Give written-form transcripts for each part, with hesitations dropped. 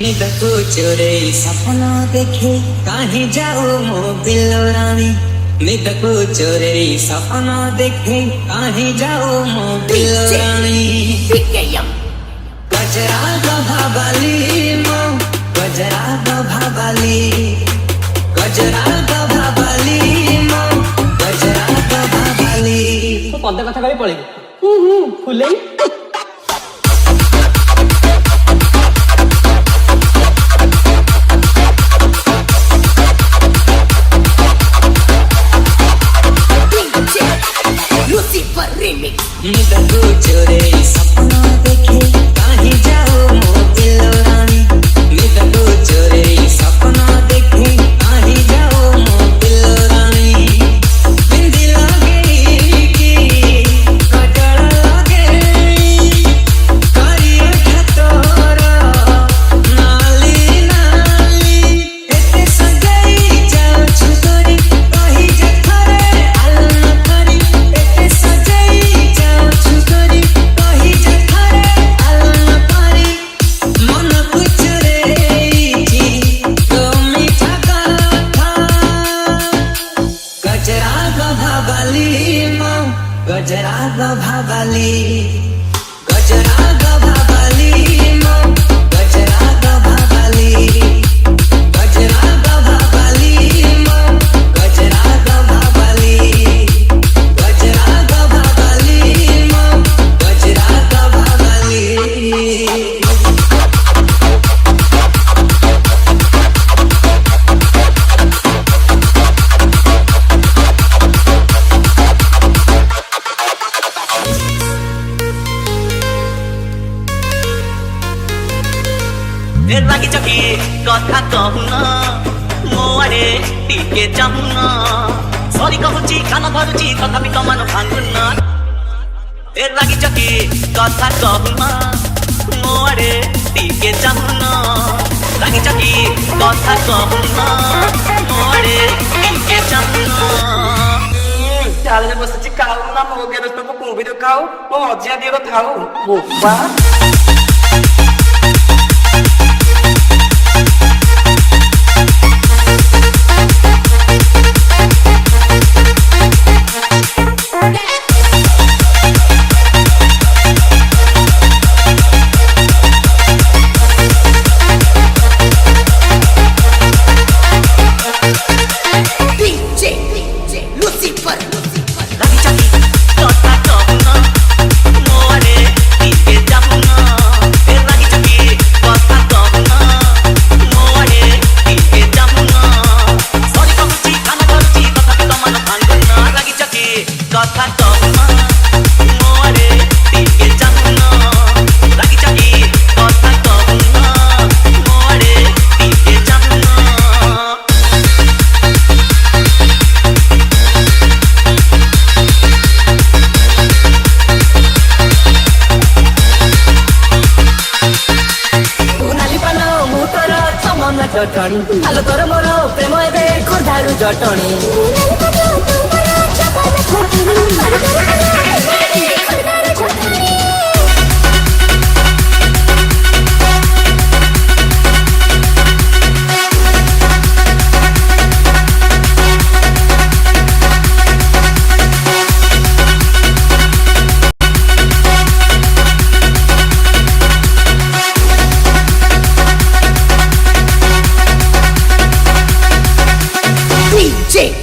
देखो चोरे सपना देखे कहीं जाओ मो दिलो रानी देखो चोरे सपना देखे कहीं जाओ मो दिलो रानी गजरा गभाबाली मो गजरा गभाबाली गजरा गभाबाली मो गजरा गभाबाली तो पद कथा कहि पळे फुलै देखो चोरे सपना देखे कहीं जाओ मो दिलो रानी देखो चोरे सपना देखे कहीं जाओ मो दिलो रानी बिंदी लगे की कजल लगे करिया खतरा नाली नाली एते सजाई जाओ छुतरी कहीं जथरे आलन करी एते सजाई गजरा गभाबाली गजरा गभाबाली मो गजरा गभाबाली गजरा गभाबाली मो गजरा गभाबाली गजरा गभाबाली मो गजरा गभाबाली लागिछ कि कथा कहून मो आड़े टिके चाहुन सरी कहूची कान भरुची तथापि कमान भांगुन लागिछ कि कथा कहून मो आड़े टिके चाहुन लागिछ कि कथा कहून मो आड़े टिके चाहुन चाले बसची खाऊ ना मो गेलो तो कोबी तो खाऊ मो मजिया दियो थाऊ बोबा जटणी हालो तोर मोर प्रेम एबे खोधारू जटणी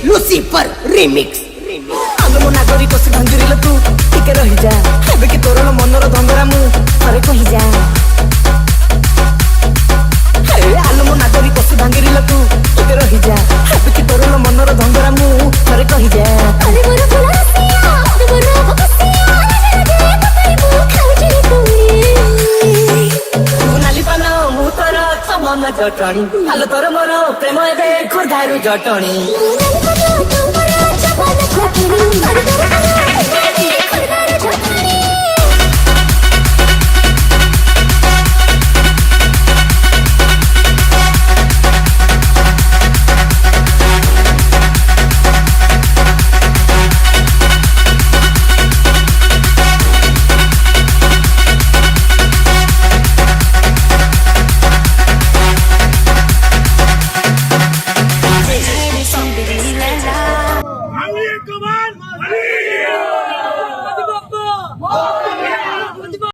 लूसीफर रिमिक्स आगो नागरिक से भांगुरिल तू टिके रही जा एबे कि तोर मनर धंगरा मु थरे कहि जा हे आलमो नागरिक से भांगुरिल तू टिके रही जा एबे कि तोर मनर धंगरा मु थरे कहि जा अरे मोर फुलासिया मोर भकसिया दे पतई मु खाउची तू नाली पाना मु तोर समन जटणी हालो तोर मोर प्रेम एबे खोधारू जटणी तू